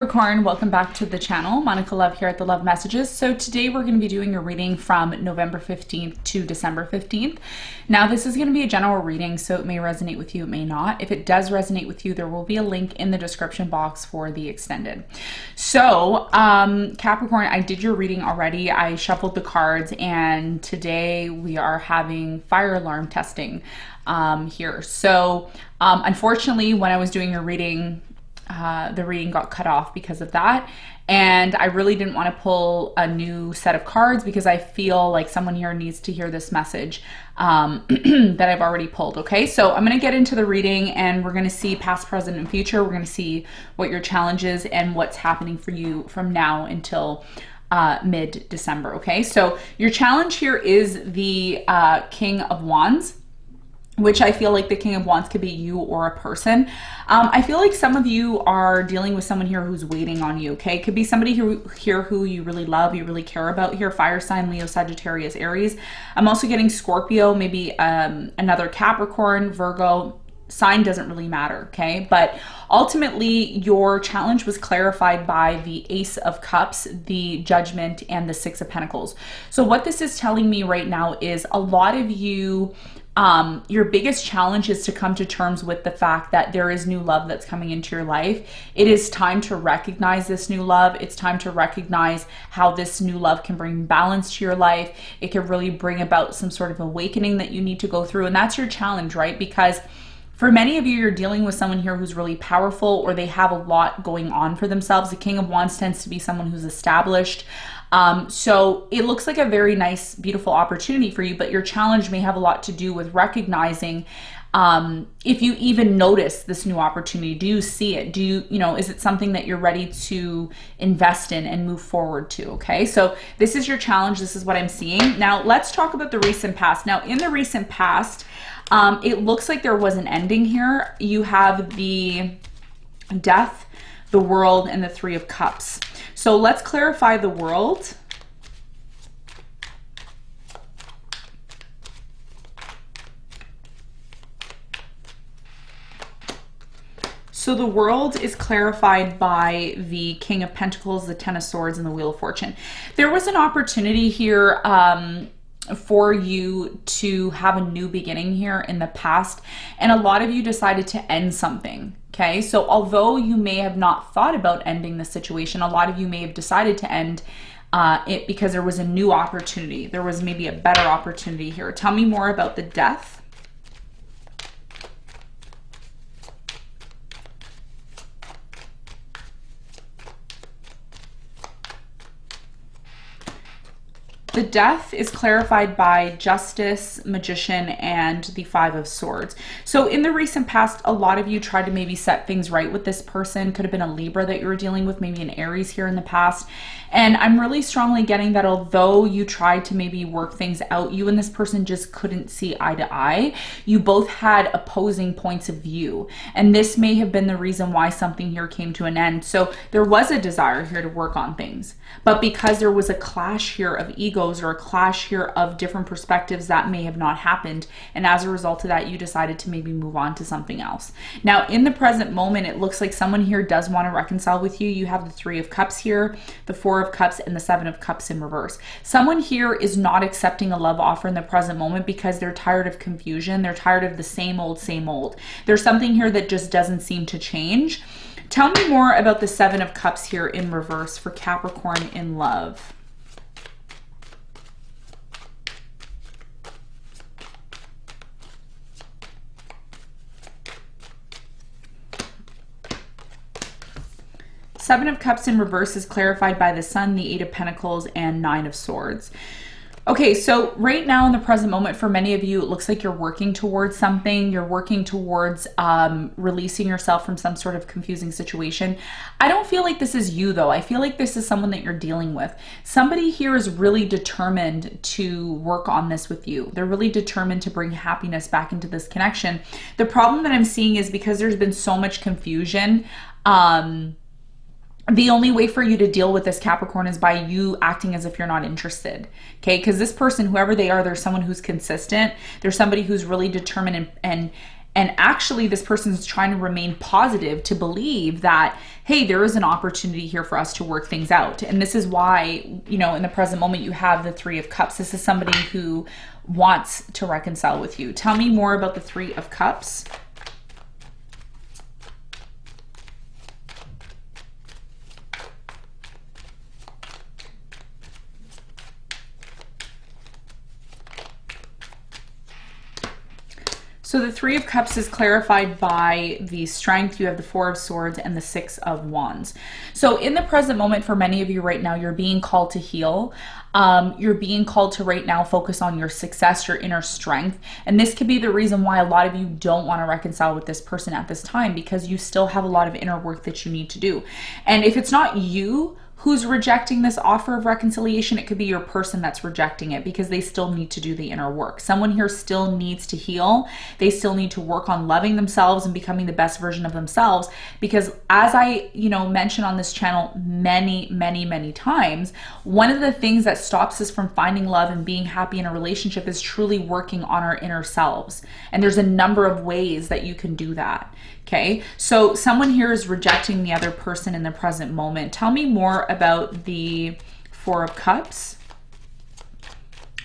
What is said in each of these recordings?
Capricorn, welcome back to the channel. Monica Love here at the Love Messages. So today we're going to be doing a reading from November 15th to December 15th. Now this is going to be a general reading, so it may resonate with you, it may not. If it does resonate with you, there will be a link in the description box for the extended. So Capricorn, I did your reading already. I shuffled the cards and today we are having fire alarm testing here. So unfortunately, when I was doing your reading, the reading got cut off because of that, and I really didn't want to pull a new set of cards because I feel like someone here needs to hear this message that I've already pulled. Okay, so I'm going to get into the reading and we're going to see past, present, and future. We're going to see what your challenge is and what's happening for you from now until mid-December. Okay, so your challenge here is the King of Wands, which I feel like the King of Wands could be you or a person. I feel like some of you are dealing with someone here who's waiting on you, okay? It could be somebody here who you really love, you really care about here, fire sign, Leo, Sagittarius, Aries. I'm also getting Scorpio, maybe another Capricorn, Virgo. Sign doesn't really matter, okay? But ultimately, your challenge was clarified by the Ace of Cups, the Judgment, and the Six of Pentacles. So what this is telling me right now is a lot of you, your biggest challenge is to come to terms with the fact that there is new love that's coming into your life. It is time to recognize this new love. It's time to recognize how this new love can bring balance to your life. It can really bring about some sort of awakening that you need to go through. And that's your challenge, right? Because for many of you, you're dealing with someone here who's really powerful or they have a lot going on for themselves. The King of Wands tends to be someone who's established. So it looks like a very nice, beautiful opportunity for you, but your challenge may have a lot to do with recognizing if you even notice this new opportunity. Do you see it? Do you know, is it something that you're ready to invest in and move forward to? Okay, so this is your challenge. This is what I'm seeing. Now let's talk about the recent past. Now in the recent past, it looks like there was an ending here. You have the Death, the World, and the Three of Cups. So let's clarify the World. So the World is clarified by the King of Pentacles, the Ten of Swords, and the Wheel of Fortune. There was an opportunity here for you to have a new beginning here in the past, and a lot of you decided to end something. Okay, so although you may have not thought about ending the situation, a lot of you may have decided to end it because there was a new opportunity. There was maybe a better opportunity here. Tell me more about the Death. The Death is clarified by Justice, Magician, and the Five of Swords. So in the recent past, a lot of you tried to maybe set things right with this person. Could have been a Libra that you were dealing with, maybe an Aries here in the past. And I'm really strongly getting that although you tried to maybe work things out, you and this person just couldn't see eye to eye. You both had opposing points of view. And this may have been the reason why something here came to an end. So there was a desire here to work on things. But because there was a clash here of egos or a clash here of different perspectives, that may have not happened. And as a result of that, you decided to maybe move on to something else. Now, in the present moment, it looks like someone here does want to reconcile with you. You have the Three of Cups here, the Four of Cups, and the Seven of Cups in reverse. Someone here is not accepting a love offer in the present moment because they're tired of confusion. They're tired of the same old, same old. There's something here that just doesn't seem to change. Tell me more about the Seven of Cups here in reverse for Capricorn in love. Seven of Cups in reverse is clarified by the Sun, the Eight of Pentacles, and Nine of Swords. Okay, so right now in the present moment, for many of you, it looks like you're working towards something. You're working towards releasing yourself from some sort of confusing situation. I don't feel like this is you, though. I feel like this is someone that you're dealing with. Somebody here is really determined to work on this with you. They're really determined to bring happiness back into this connection. The problem that I'm seeing is because there's been so much confusion, the only way for you to deal with this, Capricorn, is by you acting as if you're not interested, okay? Because this person, whoever they are, they're someone who's consistent. They're somebody who's really determined and And actually, this person is trying to remain positive, to believe that, hey, there is an opportunity here for us to work things out. And this is why, you know, in the present moment, you have the Three of Cups. This is somebody who wants to reconcile with you. Tell me more about the Three of Cups. So the Three of Cups is clarified by the Strength. You have the Four of Swords and the Six of Wands. So in the present moment, for many of you right now, you're being called to heal. You're being called to right now focus on your success, your inner strength. And this could be the reason why a lot of you don't want to reconcile with this person at this time, because you still have a lot of inner work that you need to do. And if it's not you who's rejecting this offer of reconciliation, it could be your person that's rejecting it, because they still need to do the inner work. Someone here still needs to heal. They still need to work on loving themselves and becoming the best version of themselves, because as I, you know, mentioned on this channel many times, one of the things that stops us from finding love and being happy in a relationship is truly working on our inner selves. And there's a number of ways that you can do that. Okay, so someone here is rejecting the other person in the present moment. Tell me more about the Four of Cups.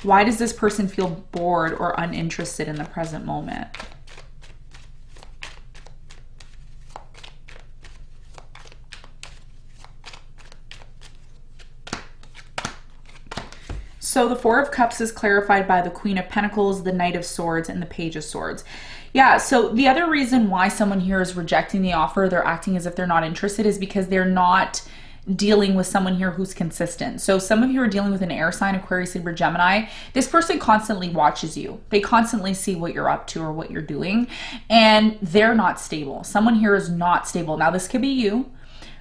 Why does this person feel bored or uninterested in the present moment? So the Four of Cups is clarified by the Queen of Pentacles, the Knight of Swords, and the Page of Swords. Yeah, so the other reason why someone here is rejecting the offer, they're acting as if they're not interested, is because they're not dealing with someone here who's consistent. So some of you are dealing with an air sign, Aquarius, Libra, Gemini. This person constantly watches you. They constantly see what you're up to or what you're doing, and they're not stable. Someone here is not stable. Now, this could be you,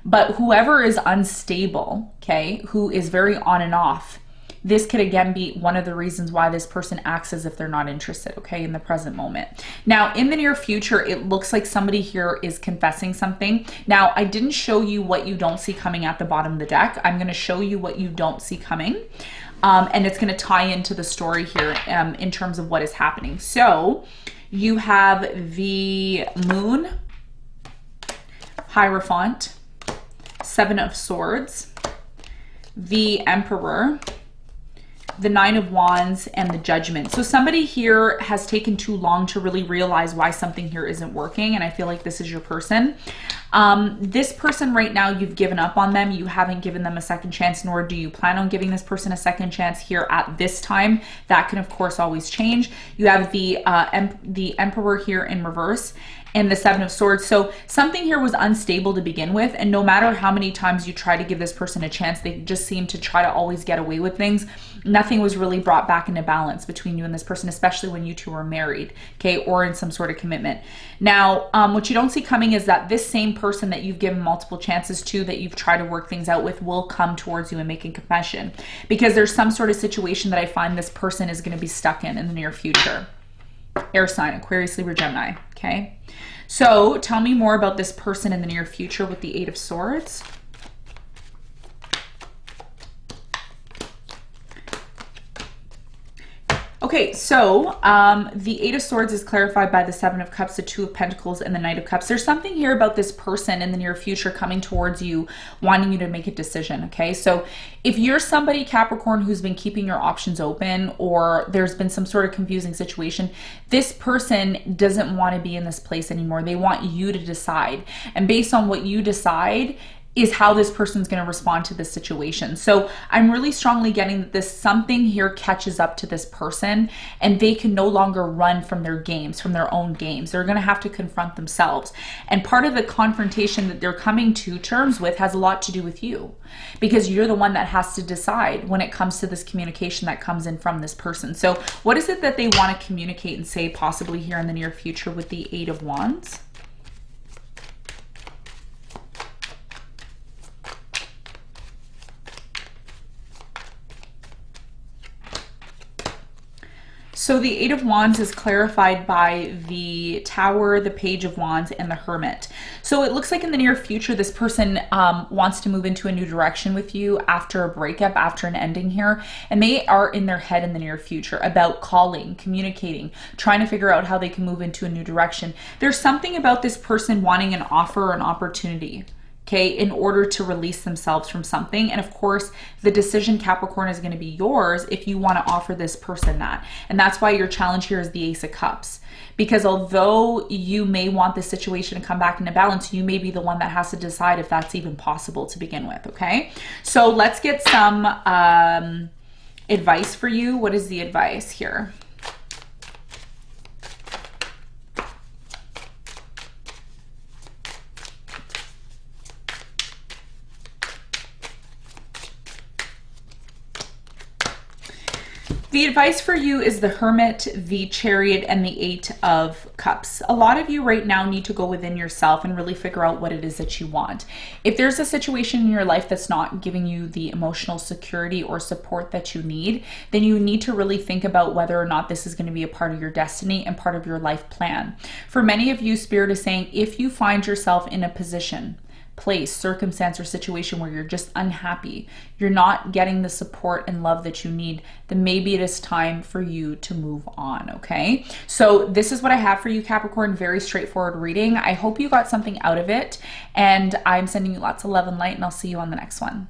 but whoever is unstable, okay, who is very on and off, this could again be one of the reasons why this person acts as if they're not interested, okay, in the present moment. Now, in the near future, it looks like somebody here is confessing something. Now, I didn't show you what you don't see coming at the bottom of the deck. I'm going to show you what you don't see coming. And it's going to tie into the story here in terms of what is happening. So you have the Moon, Hierophant, Seven of Swords, the Emperor, the Nine of Wands, and the Judgment. So somebody here has taken too long to really realize why something here isn't working, and I feel like this is your person. This person right now, you've given up on them. You haven't given them a second chance, nor do you plan on giving this person a second chance here at this time. That can, of course, always change. You have the Emperor here in reverse, and the Seven of Swords. So something here was unstable to begin with, and no matter how many times you try to give this person a chance, they just seem to try to always get away with things. Nothing was really brought back into balance between you and this person, especially when you two were married, okay, or in some sort of commitment. Now, what you don't see coming is that this same person that you've given multiple chances to, that you've tried to work things out with, will come towards you and make a confession, because there's some sort of situation that I find this person is going to be stuck in the near future. Air sign, Aquarius, Libra, Gemini, okay? So tell me more about this person in the near future with the Eight of Swords. Okay, so the Eight of Swords is clarified by the Seven of Cups, the Two of Pentacles, and the Knight of Cups. There's something here about this person in the near future coming towards you, wanting you to make a decision, okay? So if you're somebody, Capricorn, who's been keeping your options open, or there's been some sort of confusing situation, this person doesn't want to be in this place anymore. They want you to decide. And based on what you decide is how this person's going to respond to this situation. So I'm really strongly getting that this something here catches up to this person, and they can no longer run from their games, from their own games. They're going to have to confront themselves. And part of the confrontation that they're coming to terms with has a lot to do with you, because you're the one that has to decide when it comes to this communication that comes in from this person. So what is it that they want to communicate and say possibly here in the near future with the Eight of Wands? So the Eight of Wands is clarified by the Tower, the Page of Wands, and the Hermit. So it looks like in the near future, this person wants to move into a new direction with you after a breakup, after an ending here. And they are in their head in the near future about calling, communicating, trying to figure out how they can move into a new direction. There's something about this person wanting an offer or an opportunity, okay, in order to release themselves from something. And of course, the decision, Capricorn, is going to be yours if you want to offer this person that. And that's why your challenge here is the Ace of Cups. Because although you may want this situation to come back into balance, you may be the one that has to decide if that's even possible to begin with, okay? So let's get some advice for you. What is the advice here? The advice for you is the Hermit, the Chariot, and the Eight of Cups. A lot of you right now need to go within yourself and really figure out what it is that you want. If there's a situation in your life that's not giving you the emotional security or support that you need, then you need to really think about whether or not this is going to be a part of your destiny and part of your life plan. For many of you, Spirit is saying, if you find yourself in a position, place, circumstance, or situation where you're just unhappy, you're not getting the support and love that you need, then maybe it is time for you to move on, okay? So this is what I have for you, Capricorn. Very straightforward reading. I hope you got something out of it, and I'm sending you lots of love and light, and I'll see you on the next one.